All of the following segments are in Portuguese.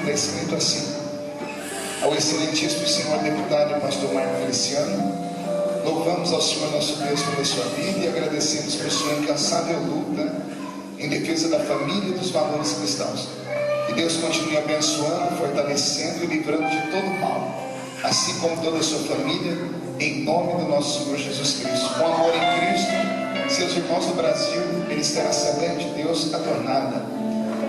está escrito assim: ao excelentíssimo senhor deputado e pastor Marco Feliciano, louvamos ao Senhor nosso Deus pela sua vida e agradecemos por sua incansável luta em defesa da família e dos valores cristãos. Que Deus continue abençoando, fortalecendo e livrando de todo mal, assim como toda a sua família, em nome do nosso Senhor Jesus Cristo. Com amor em Cristo, seus irmãos do Brasil, Ministério Assembleia de Deus adornada.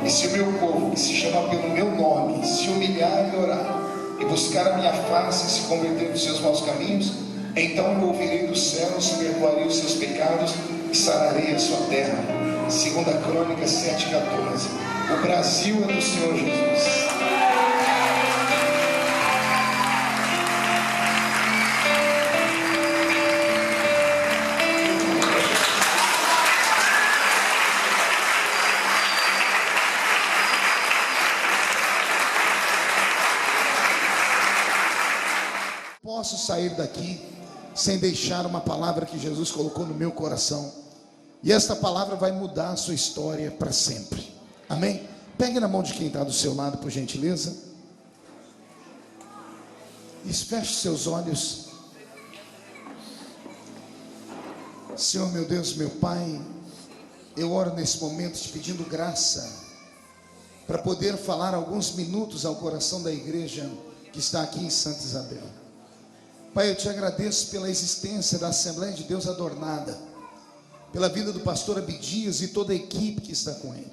E se o meu povo, que se chama pelo meu nome, se humilhar e orar, e buscar a minha face e se converter dos seus maus caminhos, então eu ouvirei dos céus, perdoarei os seus pecados e sararei a sua terra. 2 Crônicas 7,14. O Brasil é do Senhor Jesus. Posso sair daqui sem deixar uma palavra que Jesus colocou no meu coração, e esta palavra vai mudar a sua história para sempre. Amém? Pegue na mão de quem está do seu lado, por gentileza, e feche seus olhos. Senhor, meu Deus, meu Pai, eu oro nesse momento te pedindo graça para poder falar alguns minutos ao coração da igreja que está aqui em Santa Isabel. Pai, eu te agradeço pela existência da Assembleia de Deus adornada, pela vida do pastor Abidias e toda a equipe que está com ele.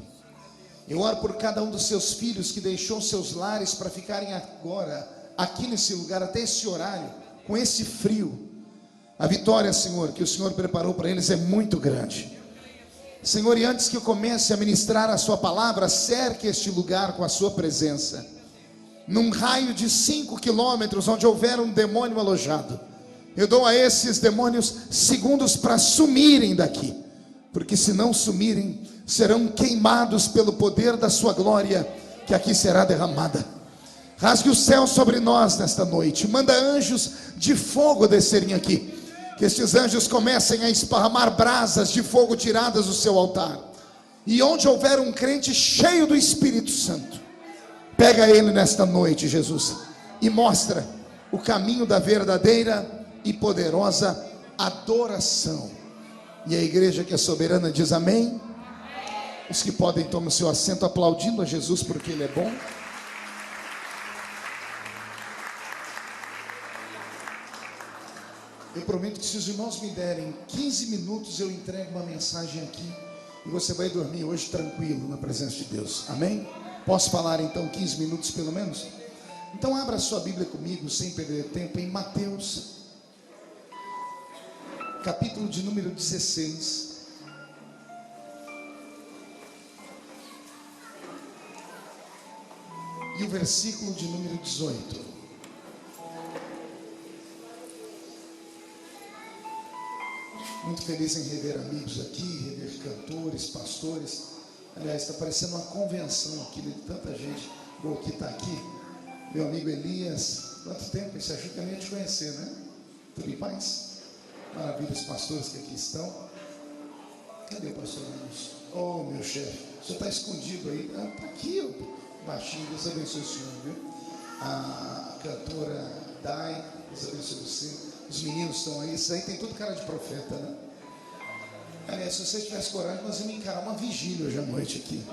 Eu oro por cada um dos seus filhos que deixou seus lares para ficarem agora aqui nesse lugar, até esse horário, com esse frio. A vitória, Senhor, que o Senhor preparou para eles é muito grande. Senhor, e antes que eu comece a ministrar a sua palavra, cerque este lugar com a sua presença. Num raio de 5 quilômetros, onde houver um demônio alojado, eu dou a esses demônios segundos para sumirem daqui, porque se não sumirem, serão queimados pelo poder da sua glória, que aqui será derramada. Rasgue o céu sobre nós nesta noite, manda anjos de fogo descerem aqui, que estes anjos comecem a esparramar brasas de fogo tiradas do seu altar, e onde houver um crente cheio do Espírito Santo, pega ele nesta noite, Jesus, e mostra o caminho da verdadeira e poderosa adoração. E a igreja que é soberana diz amém. Os que podem, tomem o seu assento aplaudindo a Jesus porque ele é bom. Eu prometo que se os irmãos me derem 15 minutos, eu entrego uma mensagem aqui, e você vai dormir hoje tranquilo na presença de Deus, amém? Posso falar então 15 minutos pelo menos? Então abra sua Bíblia comigo, sem perder tempo, em Mateus, capítulo de número 16. E o versículo de número 18. Muito feliz em rever amigos aqui, rever cantores, pastores. Aliás, está parecendo uma convenção aqui de tanta gente boa que está aqui. Meu amigo Elias, quanto tempo? Esse ajuda também a te conhecer, né? Tudo em paz? Maravilha, os pastores que aqui estão. Cadê o pastor Lemos? Oh, meu chefe, o senhor está escondido aí. Ah, está aqui, ó, baixinho. Deus abençoe o senhor, viu? A cantora Dai, Deus abençoe você. Os meninos estão aí. Isso aí tem tudo cara de profeta, né? Aliás, se você tivesse coragem, nós íamos encarar uma vigília hoje à noite aqui.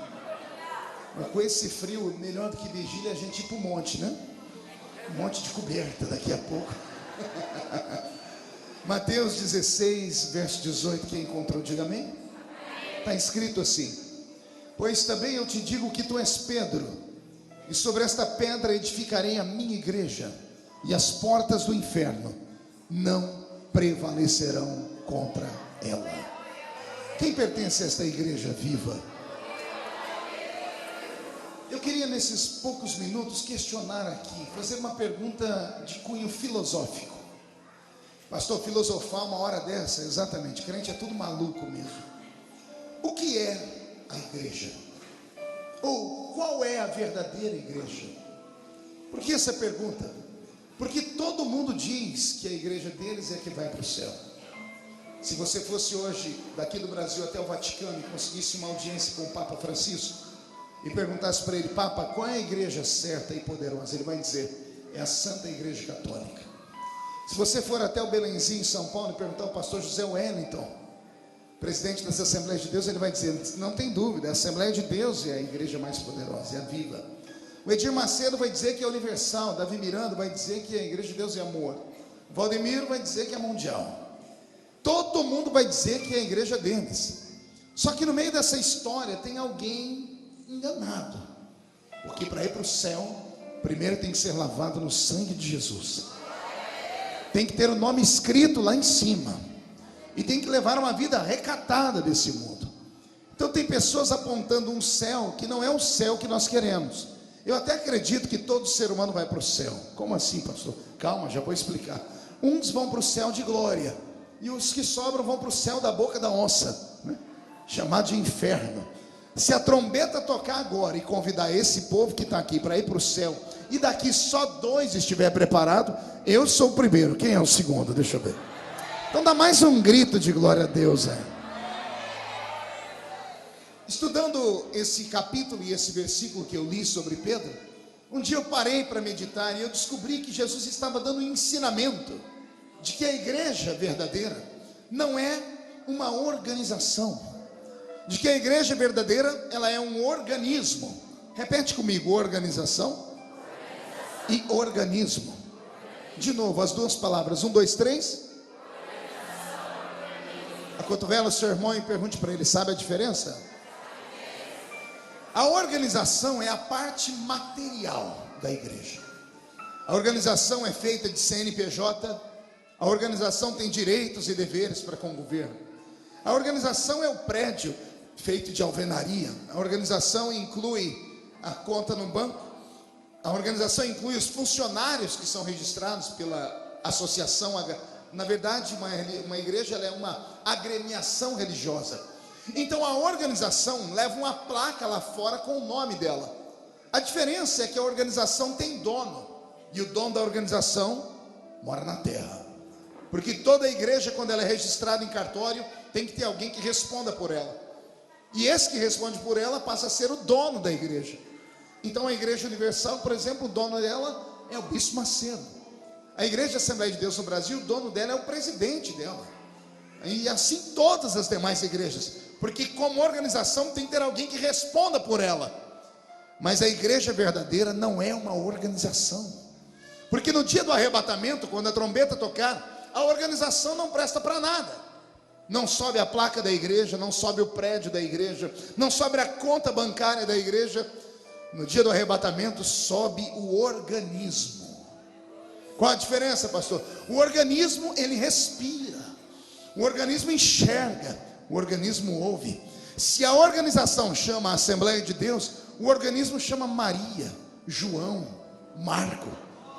Mas com esse frio, melhor do que vigília é a gente ir para o monte, né? Um monte de coberta daqui a pouco. Mateus 16, verso 18, quem encontrou, diga amém. Está escrito assim: pois também eu te digo que tu és Pedro, e sobre esta pedra edificarei a minha igreja, e as portas do inferno não prevalecerão contra ela. Quem pertence a esta igreja viva? Eu queria nesses poucos minutos questionar aqui, fazer uma pergunta de cunho filosófico. Pastor, filosofar uma hora dessa, exatamente, crente é tudo maluco mesmo. O que é a igreja? Ou qual é a verdadeira igreja? Por que essa pergunta? Porque todo mundo diz que a igreja deles é que vai para o céu. Se você fosse hoje daqui do Brasil até o Vaticano e conseguisse uma audiência com o Papa Francisco, e perguntasse para ele: Papa, qual é a igreja certa e poderosa? Ele vai dizer: é a Santa Igreja Católica. Se você for até o Belenzinho, em São Paulo, e perguntar ao pastor José Wellington, presidente das Assembleias de Deus, ele vai dizer: não tem dúvida, a Assembleia de Deus é a igreja mais poderosa, é a viva. O Edir Macedo vai dizer que é universal. Davi Miranda vai dizer que a igreja de Deus é amor. Valdemiro vai dizer que é mundial. Todo mundo vai dizer que é a igreja deles. Só que no meio dessa história tem alguém enganado, porque para ir para o céu, primeiro tem que ser lavado no sangue de Jesus, tem que ter o nome escrito lá em cima, e tem que levar uma vida recatada desse mundo. Então tem pessoas apontando um céu que não é o céu que nós queremos. Eu até acredito que todo ser humano vai para o céu. Como assim, pastor? Calma, já vou explicar. Uns vão para o céu de glória, e os que sobram vão para o céu da boca da onça, né? Chamado de inferno. Se a trombeta tocar agora e convidar esse povo que está aqui para ir para o céu, e daqui só 2 estiver preparado, eu sou o primeiro. Quem é o segundo? Deixa eu ver. Então dá mais um grito de glória a Deus aí. Estudando esse capítulo e esse versículo que eu li sobre Pedro, um dia eu parei para meditar e eu descobri que Jesus estava dando um ensinamento de que a igreja verdadeira não é uma organização, de que a igreja verdadeira, ela é um organismo. Repete comigo: organização e organismo. De novo, as duas palavras, 1, 2, 3. Acotovela o seu irmão e pergunte para ele: sabe a diferença? A organização é a parte material da igreja. A organização é feita de CNPJ. A organização tem direitos e deveres para com o governo. A organização é o prédio feito de alvenaria. A organização inclui a conta no banco. A organização inclui os funcionários que são registrados pela associação. Na verdade, uma igreja, ela é uma agremiação religiosa. Então a organização leva uma placa lá fora com o nome dela. A diferença é que a organização tem dono, e o dono da organização mora na terra. Porque toda igreja, quando ela é registrada em cartório, tem que ter alguém que responda por ela. E esse que responde por ela passa a ser o dono da igreja. Então a Igreja Universal, por exemplo, o dono dela é o Bispo Macedo. A Igreja Assembleia de Deus no Brasil, o dono dela é o presidente dela. E assim todas as demais igrejas. Porque como organização tem que ter alguém que responda por ela. Mas a igreja verdadeira não é uma organização. Porque no dia do arrebatamento, quando a trombeta tocar, a organização não presta para nada. Não sobe a placa da igreja, não sobe o prédio da igreja, não sobe a conta bancária da igreja. No dia do arrebatamento sobe o organismo. Qual a diferença, pastor? O organismo, ele respira. O organismo enxerga. O organismo ouve. Se a organização chama a Assembleia de Deus, o organismo chama Maria, João, Marco.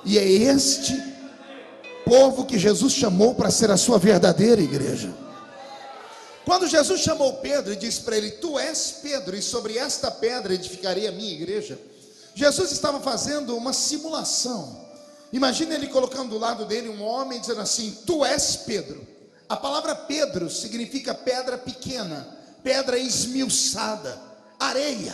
E é este povo que Jesus chamou para ser a sua verdadeira igreja. Quando Jesus chamou Pedro e disse para ele: tu és Pedro, e sobre esta pedra edificarei a minha igreja, Jesus estava fazendo uma simulação. Imagina ele colocando do lado dele um homem dizendo assim: tu és Pedro. A palavra Pedro significa pedra pequena, pedra esmiuçada, areia.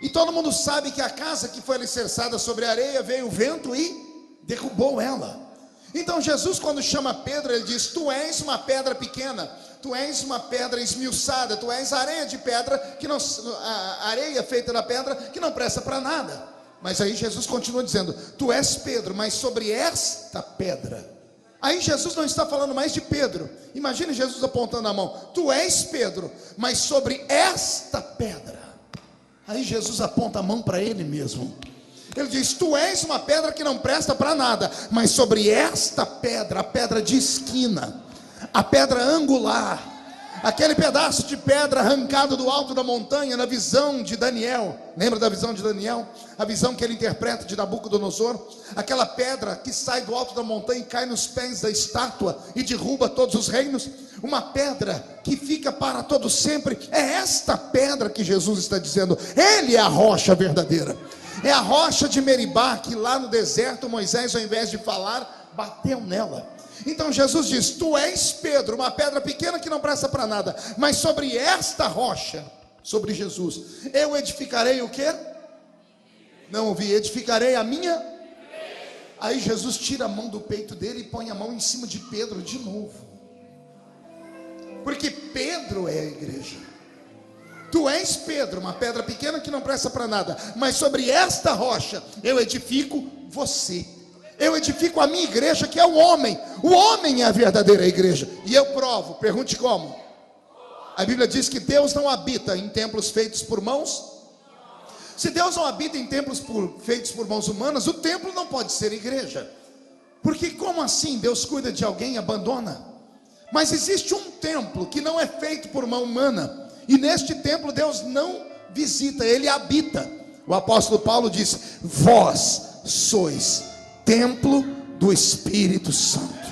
E todo mundo sabe que a casa que foi alicerçada sobre a areia, veio o vento e derrubou ela. Então Jesus, quando chama Pedro, ele diz: tu és uma pedra pequena, tu és uma pedra esmiuçada, tu és areia de pedra, que não, a areia feita da pedra que não presta para nada. Mas aí Jesus continua dizendo: tu és Pedro, mas sobre esta pedra. Aí Jesus não está falando mais de Pedro. Imagine Jesus apontando a mão: tu és Pedro, mas sobre esta pedra. Aí Jesus aponta a mão para ele mesmo. Ele diz: tu és uma pedra que não presta para nada, mas sobre esta pedra, a pedra de esquina, a pedra angular, aquele pedaço de pedra arrancado do alto da montanha, na visão de Daniel. Lembra da visão de Daniel? A visão que ele interpreta de Nabucodonosor. Aquela pedra que sai do alto da montanha e cai nos pés da estátua e derruba todos os reinos. Uma pedra que fica para todo sempre. É esta pedra que Jesus está dizendo: ele é a rocha verdadeira. É a rocha de Meribá, que lá no deserto Moisés, ao invés de falar, bateu nela. Então Jesus diz: tu és Pedro, uma pedra pequena que não presta para nada, mas sobre esta rocha, sobre Jesus. Eu edificarei o quê? Não ouvi. Edificarei a minha. Aí Jesus tira a mão do peito dele e põe a mão em cima de Pedro de novo. Porque Pedro é a igreja. Tu és Pedro, uma pedra pequena que não presta para nada, mas sobre esta rocha eu edifico você. Eu edifico a minha igreja, que é o homem. O homem é a verdadeira igreja. E eu provo. Pergunte como. A Bíblia diz que Deus não habita em templos feitos por mãos. Se Deus não habita em templos feitos por mãos humanas, o templo não pode ser igreja. Porque como assim Deus cuida de alguém e abandona? Mas existe um templo que não é feito por mão humana. E neste templo Deus não visita, Ele habita. O apóstolo Paulo diz: vós sois templo do Espírito Santo.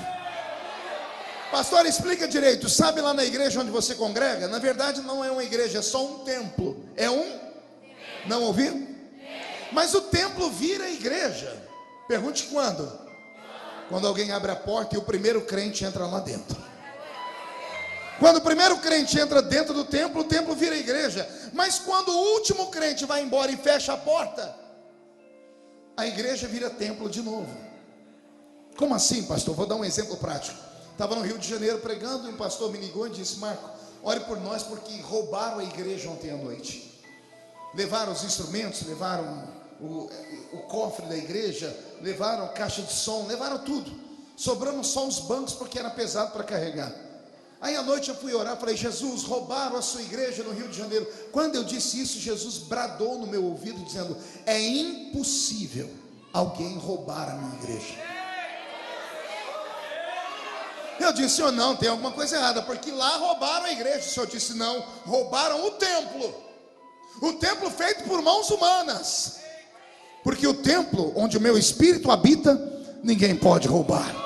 Pastor, explica direito. Sabe lá na igreja onde você congrega? Na verdade não é uma igreja, é só um templo. É um? Não ouviu? Mas o templo vira igreja. Pergunte quando? Quando alguém abre a porta e o primeiro crente entra lá dentro. Quando o primeiro crente entra dentro do templo, o templo vira igreja. Mas quando o último crente vai embora e fecha a porta, a igreja vira templo de novo. Como assim, pastor? Vou dar um exemplo prático. Estava no Rio de Janeiro pregando e um pastor me ligou e disse: Marco, ore por nós porque roubaram a igreja ontem à noite. Levaram os instrumentos, levaram o cofre da igreja, levaram caixa de som, levaram tudo. Sobrando só os bancos porque era pesado para carregar. Aí à noite eu fui orar, falei: Jesus, roubaram a sua igreja no Rio de Janeiro. Quando eu disse isso, Jesus bradou no meu ouvido dizendo: é impossível alguém roubar a minha igreja. Eu disse: Senhor, não, tem alguma coisa errada, porque lá roubaram a igreja. O Senhor disse: não, roubaram o templo. O templo feito por mãos humanas. Porque o templo onde o meu espírito habita, ninguém pode roubar.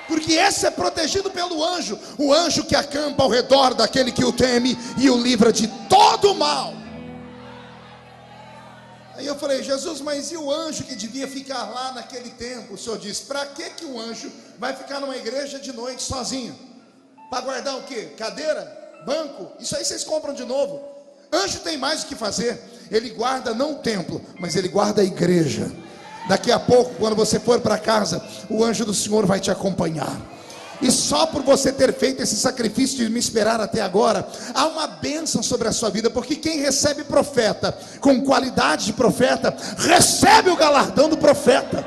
Porque esse é protegido pelo anjo, o anjo que acampa ao redor daquele que o teme e o livra de todo o mal. Aí eu falei: Jesus, mas e o anjo que devia ficar lá naquele tempo? O Senhor disse: para que o anjo vai ficar numa igreja de noite sozinho? Para guardar o quê? Cadeira? Banco? Isso aí vocês compram de novo. Anjo tem mais o que fazer. Ele guarda não o templo, mas ele guarda a igreja. Daqui a pouco, quando você for para casa, o anjo do Senhor vai te acompanhar. E só por você ter feito esse sacrifício de me esperar até agora, há uma bênção sobre a sua vida. Porque quem recebe profeta com qualidade de profeta, recebe o galardão do profeta.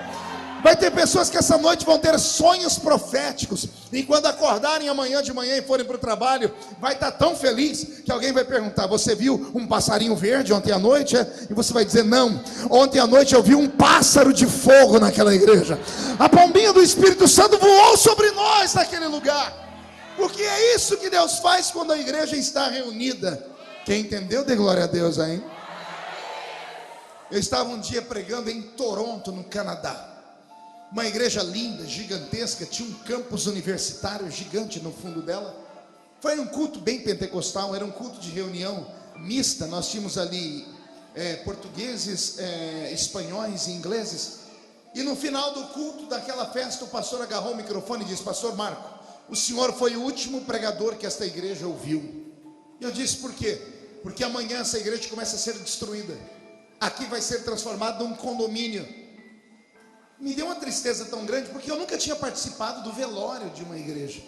Vai ter pessoas que essa noite vão ter sonhos proféticos, e quando acordarem amanhã de manhã e forem para o trabalho, vai estar tão feliz que alguém vai perguntar: você viu um passarinho verde ontem à noite? E você vai dizer: não, ontem à noite eu vi um pássaro de fogo naquela igreja. A pombinha do Espírito Santo voou sobre nós naquele lugar. Porque é isso que Deus faz quando a igreja está reunida. Quem entendeu, dê glória a Deus aí. Eu estava um dia pregando em Toronto, no Canadá. Uma igreja linda, gigantesca, tinha um campus universitário gigante no fundo dela. Foi um culto bem pentecostal, era um culto de reunião mista. Nós tínhamos ali portugueses, espanhóis e ingleses. E no final do culto daquela festa, o pastor agarrou o microfone e disse: pastor Marco, o senhor foi o último pregador que esta igreja ouviu. E eu disse: por quê? Porque amanhã essa igreja começa a ser destruída. Aqui vai ser transformado num condomínio. Me deu uma tristeza tão grande, porque eu nunca tinha participado do velório de uma igreja.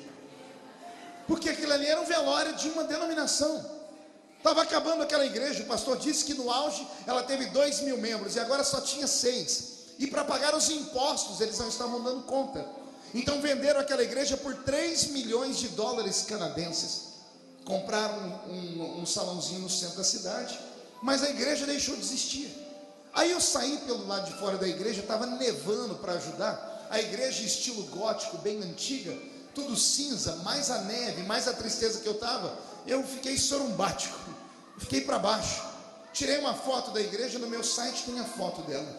Porque aquilo ali era um velório de uma denominação. Estava acabando aquela igreja. O pastor disse que no auge ela teve 2.000 membros e agora só tinha 6. E para pagar os impostos eles não estavam dando conta. Então venderam aquela igreja por 3 milhões de dólares canadenses. Compraram um salãozinho no centro da cidade, mas a igreja deixou de existir. Aí eu saí pelo lado de fora da igreja, estava nevando para ajudar. A igreja estilo gótico, bem antiga, tudo cinza, mais a neve, mais a tristeza que eu estava. Eu fiquei sorumbático, fiquei para baixo. Tirei uma foto da igreja, no meu site tem a foto dela.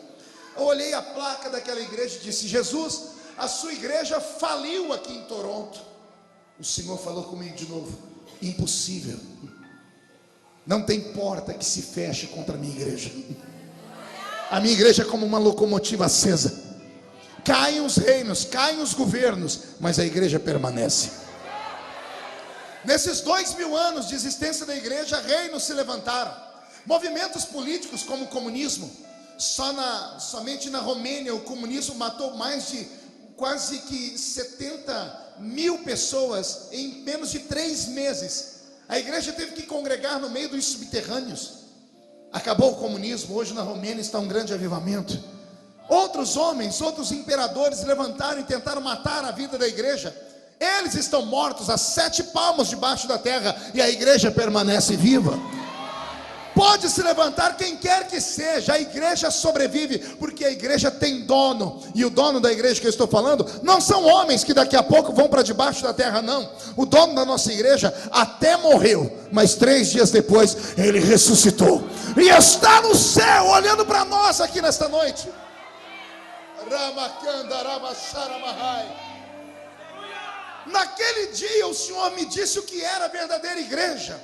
Eu olhei a placa daquela igreja e disse: Jesus, a sua igreja faliu aqui em Toronto. O Senhor falou comigo de novo: impossível. Não tem porta que se feche contra a minha igreja. A minha igreja é como uma locomotiva acesa. Caem os reinos, caem os governos, mas a igreja permanece. Nesses 2000 anos de existência da igreja, reinos se levantaram, movimentos políticos como o comunismo. Somente na Romênia o comunismo matou mais de quase que 70 mil pessoas em menos de 3 meses. A igreja teve que congregar no meio dos subterrâneos. Acabou o comunismo, hoje na Romênia está um grande avivamento. Outros homens, outros imperadores levantaram e tentaram matar a vida da igreja. Eles estão mortos a 7 palmos debaixo da terra, e a igreja permanece viva. Pode se levantar quem quer que seja, a igreja sobrevive, porque a igreja tem dono. E o dono da igreja que eu estou falando não são homens que daqui a pouco vão para debaixo da terra, não. O dono da nossa igreja até morreu, mas 3 dias depois ele ressuscitou e está no céu olhando para nós aqui nesta noite. Naquele dia o Senhor me disse o que era a verdadeira igreja,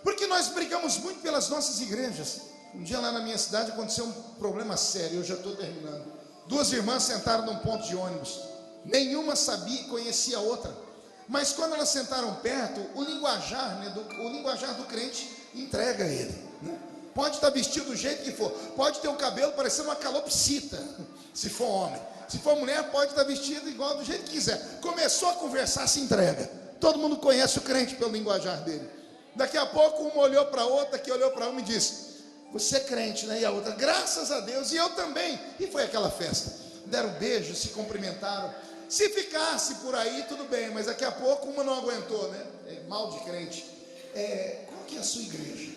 porque nós brigamos muito pelas nossas igrejas. Um dia lá na minha cidade aconteceu um problema sério, eu já estou terminando. 2 irmãs sentaram num ponto de ônibus, nenhuma sabia e conhecia a outra, mas quando elas sentaram perto, o linguajar do crente entrega a ele, né? Pode estar vestido do jeito que for, pode ter o cabelo parecendo uma calopsita, se for homem. Se for mulher, pode estar vestido igual do jeito que quiser. Começou a conversar, se entrega. Todo mundo conhece o crente pelo linguajar dele. Daqui a pouco uma olhou para a outra, que olhou para uma e disse: você é crente, né? E a outra: graças a Deus. E eu também. E foi aquela festa. Deram beijos, se cumprimentaram. Se ficasse por aí, tudo bem, mas daqui a pouco uma não aguentou, né? Mal de crente. Qual que é a sua igreja?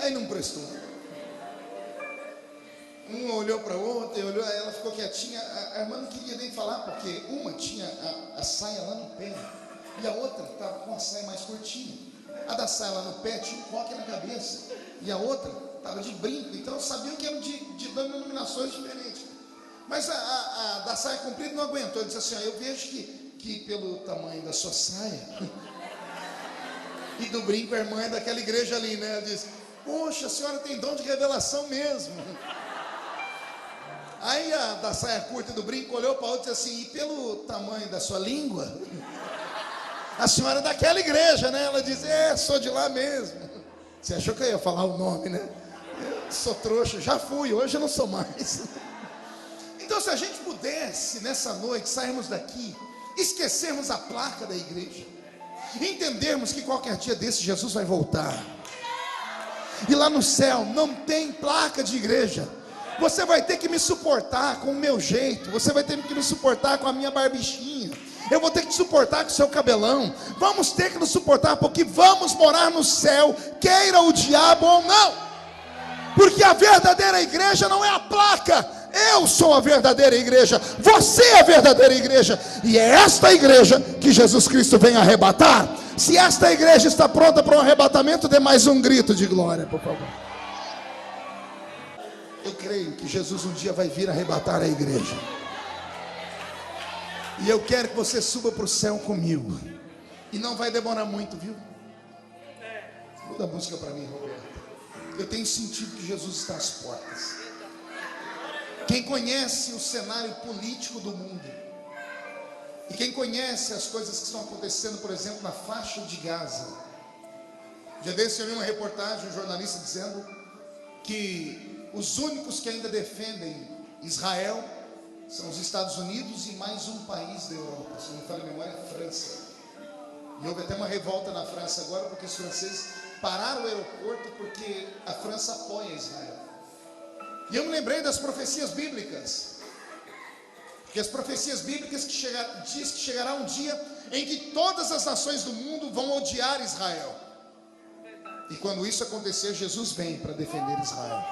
Aí não prestou. Uma olhou para a outra, e olhou, ela ficou quietinha. A irmã não queria nem falar, porque uma tinha a saia lá no pé, e a outra estava com a saia mais curtinha. A da saia lá no pé tinha um coque na cabeça, e a outra estava de brinco. Então eu sabia que eram de denominações diferentes. Mas a da saia comprida não aguentou. Ele disse assim: eu vejo que pelo tamanho da sua saia e do brinco, a irmã é daquela igreja ali, né? Ela disse: poxa, a senhora tem dom de revelação mesmo. Aí a da saia curta e do brinco olhou para a outra e disse assim: e pelo tamanho da sua língua, a senhora é daquela igreja, né? Ela disse: sou de lá mesmo. Você achou que eu ia falar o nome, né? Eu sou trouxa, já fui, hoje eu não sou mais. Então, se a gente pudesse nessa noite sairmos daqui, esquecermos a placa da igreja, entendermos que qualquer dia desse Jesus vai voltar, e lá no céu não tem placa de igreja. Você vai ter que me suportar com o meu jeito, você vai ter que me suportar com a minha barbichinha, eu vou ter que te suportar com o seu cabelão. Vamos ter que nos suportar, porque vamos morar no céu, queira o diabo ou não. Porque a verdadeira igreja não é a placa. Eu sou a verdadeira igreja, você é a verdadeira igreja, e é esta igreja que Jesus Cristo vem arrebatar. Se esta igreja está pronta para um arrebatamento, dê mais um grito de glória, por favor. Eu creio que Jesus um dia vai vir arrebatar a igreja, e eu quero que você suba para o céu comigo, e não vai demorar muito, viu? Muda a música para mim, Roberto. Eu tenho sentido que Jesus está às portas. Quem conhece o cenário político do mundo, e quem conhece as coisas que estão acontecendo, por exemplo, na faixa de Gaza. Já desse eu li uma reportagem, um jornalista dizendo que os únicos que ainda defendem Israel são os Estados Unidos e mais um país da Europa, se não me falha a memória, a França. E houve até uma revolta na França agora, porque os franceses pararam o aeroporto porque a França apoia Israel. E eu me lembrei das profecias bíblicas, porque as profecias bíblicas diz que chegará um dia em que todas as nações do mundo vão odiar Israel. E quando isso acontecer, Jesus vem para defender Israel.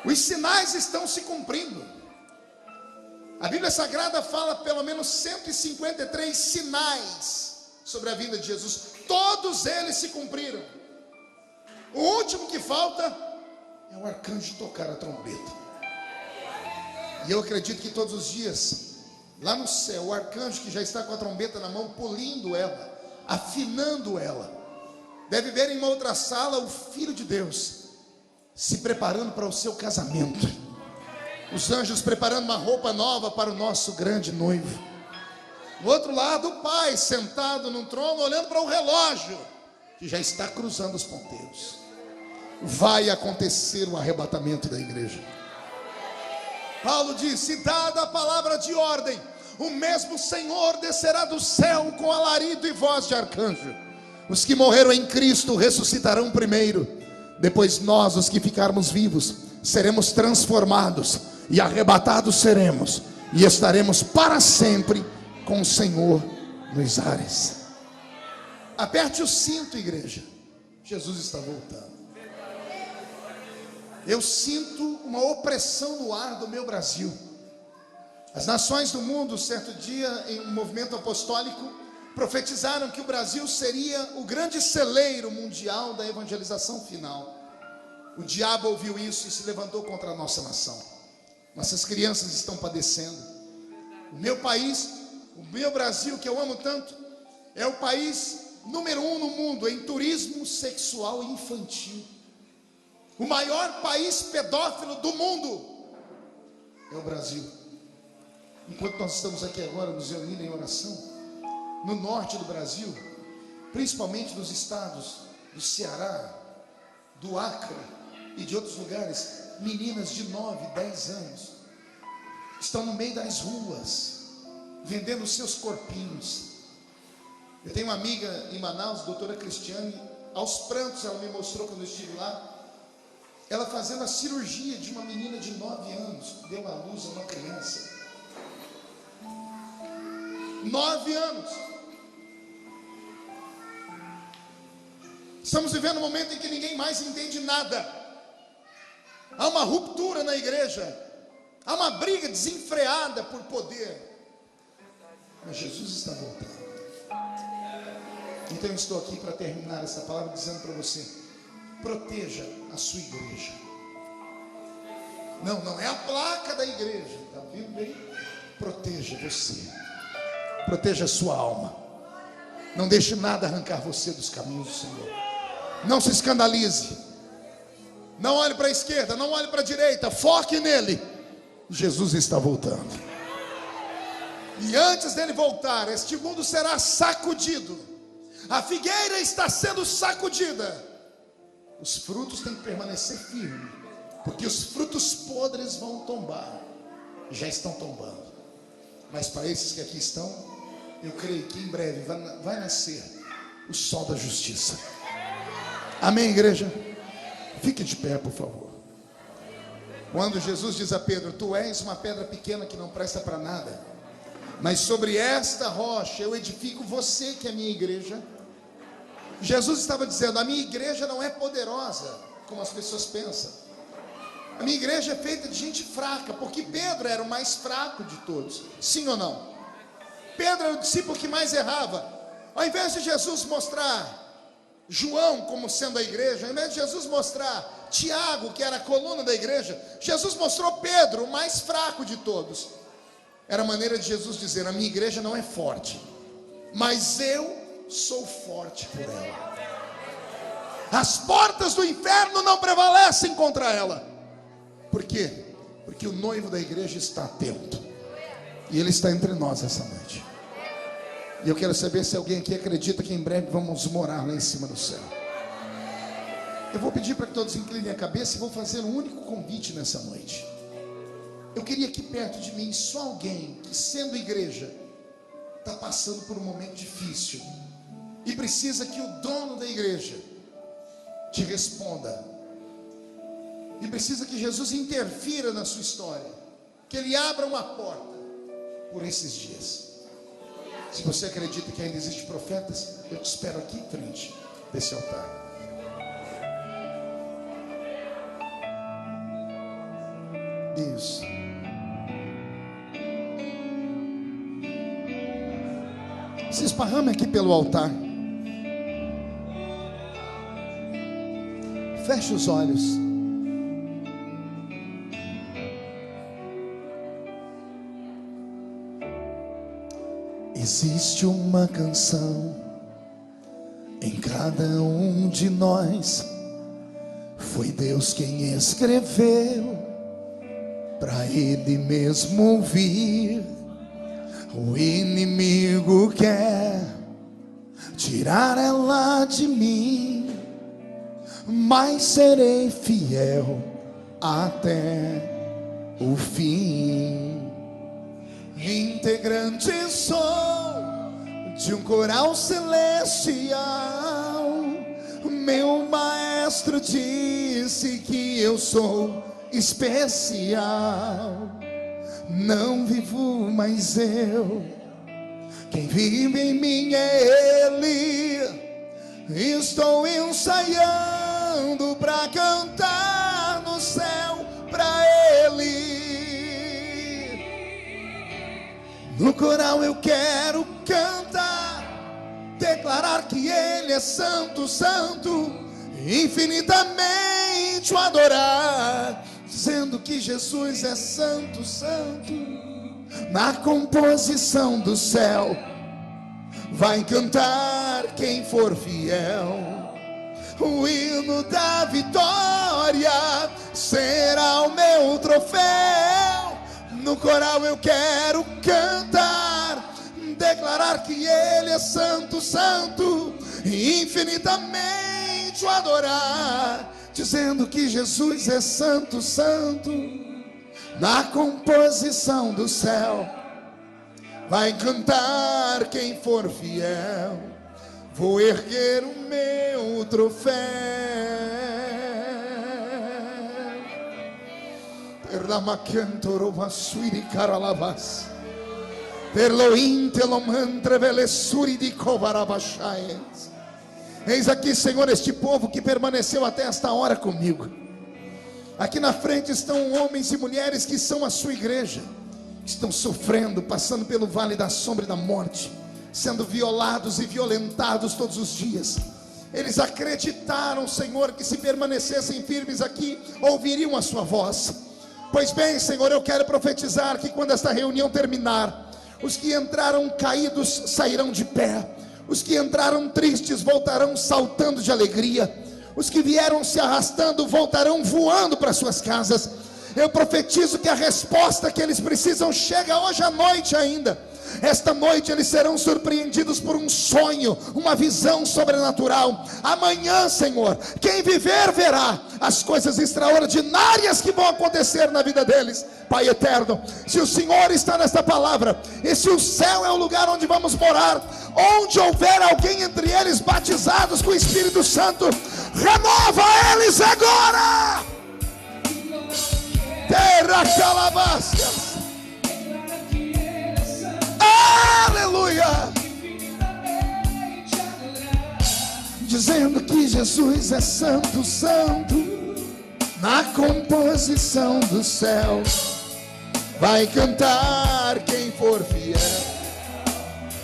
Os sinais estão se cumprindo. A Bíblia Sagrada fala pelo menos 153 sinais sobre a vinda de Jesus. Todos eles se cumpriram. O último que falta é o arcanjo tocar a trombeta. E eu acredito que todos os dias, lá no céu, o arcanjo que já está com a trombeta na mão, polindo ela, afinando ela, deve ver em uma outra sala o Filho de Deus se preparando para o seu casamento. Os anjos preparando uma roupa nova para o nosso grande noivo. Do outro lado, o Pai sentado num trono, olhando para o relógio, que já está cruzando os ponteiros. Vai acontecer o arrebatamento da igreja. Paulo disse: dada a palavra de ordem, o mesmo Senhor descerá do céu com alarido e voz de arcanjo. Os que morreram em Cristo ressuscitarão primeiro. Depois nós, os que ficarmos vivos, seremos transformados e arrebatados seremos, e estaremos para sempre com o Senhor nos ares. Aperte o cinto, igreja. Jesus está voltando. Eu sinto uma opressão no ar do meu Brasil. As nações do mundo, certo dia, em um movimento apostólico, profetizaram que o Brasil seria o grande celeiro mundial da evangelização final. O diabo ouviu isso e se levantou contra a nossa nação. Nossas crianças estão padecendo. O meu país, o meu Brasil, que eu amo tanto, é o país número 1 no mundo em turismo sexual infantil. O maior país pedófilo do mundo é o Brasil. Enquanto nós estamos aqui agora nos reunindo em oração, no norte do Brasil, principalmente nos estados do Ceará, do Acre e de outros lugares, meninas de 9, 10 anos estão no meio das ruas, vendendo seus corpinhos. Eu tenho uma amiga em Manaus, a doutora Cristiane, aos prantos ela me mostrou quando eu estive lá, ela fazendo a cirurgia de uma menina de 9 anos, deu à luz a uma criança. 9 anos. Estamos vivendo um momento em que ninguém mais entende nada. Há uma ruptura na igreja. Há uma briga desenfreada por poder. Mas Jesus está voltando. Então eu estou aqui para terminar essa palavra dizendo para você: proteja a sua igreja. Não é a placa da igreja, está ouvindo bem? Proteja você. Proteja a sua alma. Não deixe nada arrancar você dos caminhos do Senhor. Não se escandalize. Não olhe para a esquerda, não olhe para a direita. Foque nele. Jesus está voltando. E antes dele voltar, este mundo será sacudido. A figueira está sendo sacudida. Os frutos têm que permanecer firmes, porque os frutos podres vão tombar. Já estão tombando. Mas para esses que aqui estão, eu creio que em breve vai nascer o sol da justiça. Amém, igreja? Fique de pé, por favor. Quando Jesus diz a Pedro: tu és uma pedra pequena que não presta para nada, mas sobre esta rocha eu edifico você, que é a minha igreja. Jesus estava dizendo: a minha igreja não é poderosa como as pessoas pensam. A minha igreja é feita de gente fraca, porque Pedro era o mais fraco de todos. Sim ou não? Pedro era o discípulo que mais errava. Ao invés de Jesus mostrar João como sendo a igreja, ao invés de Jesus mostrar Tiago, que era a coluna da igreja, Jesus mostrou Pedro, o mais fraco de todos. Era a maneira de Jesus dizer: a minha igreja não é forte, mas eu sou forte por ela. As portas do inferno não prevalecem contra ela. Por quê? Porque o noivo da igreja está atento, e ele está entre nós essa noite. E eu quero saber se alguém aqui acredita que em breve vamos morar lá em cima do céu. Eu vou pedir para que todos inclinem a cabeça e vou fazer um único convite nessa noite. Eu queria aqui perto de mim só alguém que, sendo igreja, está passando por um momento difícil e precisa que o dono da igreja te responda, e precisa que Jesus interfira na sua história, que ele abra uma porta por esses dias. Se você acredita que ainda existem profetas, eu te espero aqui em frente desse altar. Isso. Se esparrame aqui pelo altar. Feche os olhos. Existe uma canção em cada um de nós. Foi Deus quem escreveu para Ele mesmo ouvir. O inimigo quer tirar ela de mim, mas serei fiel até o fim. Integrante sou de um coral celestial. Meu maestro disse que eu sou especial. Não vivo mais eu, quem vive em mim é Ele. Estou ensaiando pra cantar no céu pra Ele. No coral eu quero cantar, declarar que Ele é santo, santo, infinitamente o adorar, dizendo que Jesus é santo, santo. Na composição do céu vai cantar quem for fiel. O hino da vitória será o meu troféu. No coral eu quero cantar, declarar que Ele é santo, santo, e infinitamente o adorar, dizendo que Jesus é santo, santo. Na composição do céu vai cantar quem for fiel. Vou erguer o meu troféu. Eis aqui, Senhor, este povo que permaneceu até esta hora comigo. Aqui na frente estão homens e mulheres que são a sua igreja, que estão sofrendo, passando pelo vale da sombra e da morte, sendo violados e violentados todos os dias. Eles acreditaram, Senhor, que se permanecessem firmes aqui, ouviriam a sua voz. Pois bem, Senhor, eu quero profetizar que quando esta reunião terminar, os que entraram caídos sairão de pé, os que entraram tristes voltarão saltando de alegria, os que vieram se arrastando voltarão voando para suas casas. Eu profetizo que a resposta que eles precisam chega hoje à noite ainda. Esta noite eles serão surpreendidos por um sonho, uma visão sobrenatural. Amanhã, Senhor, quem viver verá as coisas extraordinárias que vão acontecer na vida deles. Pai eterno, se o Senhor está nesta palavra, e se o céu é o lugar onde vamos morar, onde houver alguém entre eles batizados com o Espírito Santo, renova eles agora. Terra calabascas. Aleluia. Dizendo que Jesus é santo, santo. Na composição do céu vai cantar quem for fiel.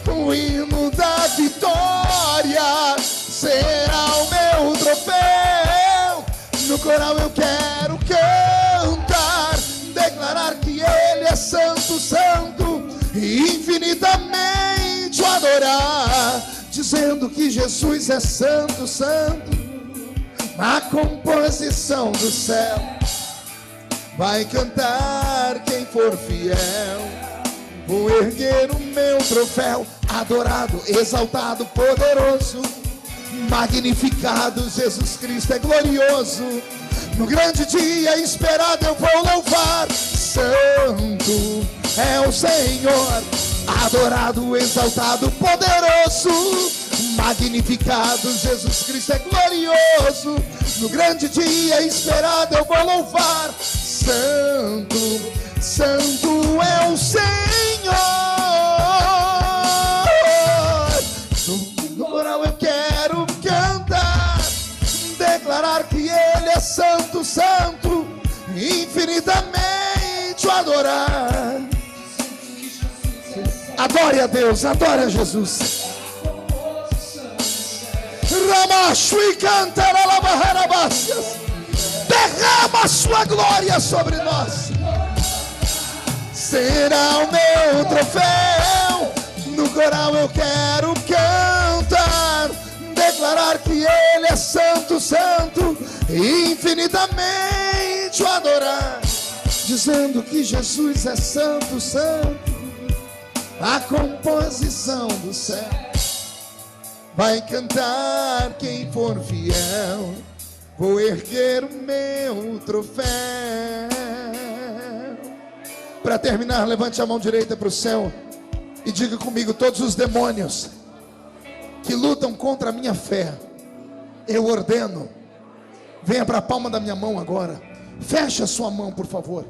O hino da vitória será o meu troféu. No coral eu quero cantar, declarar que Ele é santo, santo, e infinitamente o adorar, dizendo que Jesus é santo, santo. Na composição do céu vai cantar quem for fiel. Vou erguer o meu troféu, adorado, exaltado, poderoso, magnificado. Jesus Cristo é glorioso. No grande dia esperado eu vou louvar. Santo é o Senhor, adorado, exaltado, poderoso, magnificado. Jesus Cristo é glorioso. No grande dia esperado eu vou louvar. Santo, santo é o Senhor. No coral eu quero cantar, declarar que Ele é santo, santo, infinitamente o adorar. Adore a Deus, adore a Jesus. Ramachu e cantará la barreira baixas. Derrama a sua glória sobre nós. Será o meu troféu. No coral eu quero cantar, declarar que Ele é santo, santo, infinitamente o adorar, dizendo que Jesus é santo, santo. a composição do céu. Vai cantar quem for fiel, vou erguer o meu troféu. Para terminar, levante a mão direita para o céu e diga comigo: todos os demônios que lutam contra a minha fé, eu ordeno, venha para a palma da minha mão agora. Feche a sua mão, por favor.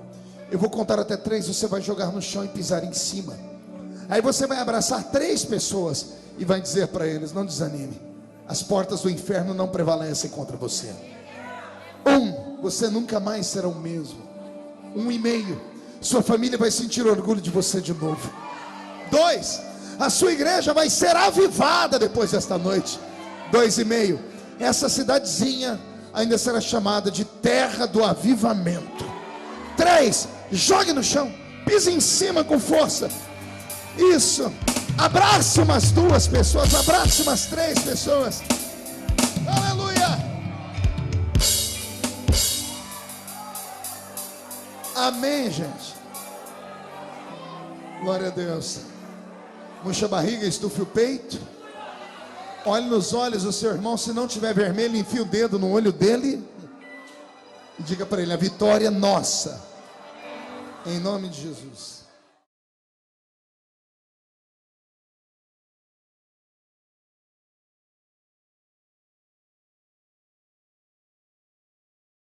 Eu vou contar até 3, você vai jogar no chão e pisar em cima. Aí você vai abraçar 3 pessoas e vai dizer para eles: não desanime, as portas do inferno não prevalecem contra você. 1, você nunca mais será o mesmo. 1,5, sua família vai sentir orgulho de você de novo. 2, a sua igreja vai ser avivada depois desta noite. 2,5, essa cidadezinha ainda será chamada de terra do avivamento. 3, jogue no chão, pise em cima com força. Isso, abrace umas 2 pessoas, abrace umas 3 pessoas. Aleluia. Amém, gente. Glória a Deus. Murcha a barriga, estufe o peito. Olhe nos olhos do seu irmão. Se não tiver vermelho, enfie o dedo no olho dele e diga para ele: a vitória é nossa, em nome de Jesus.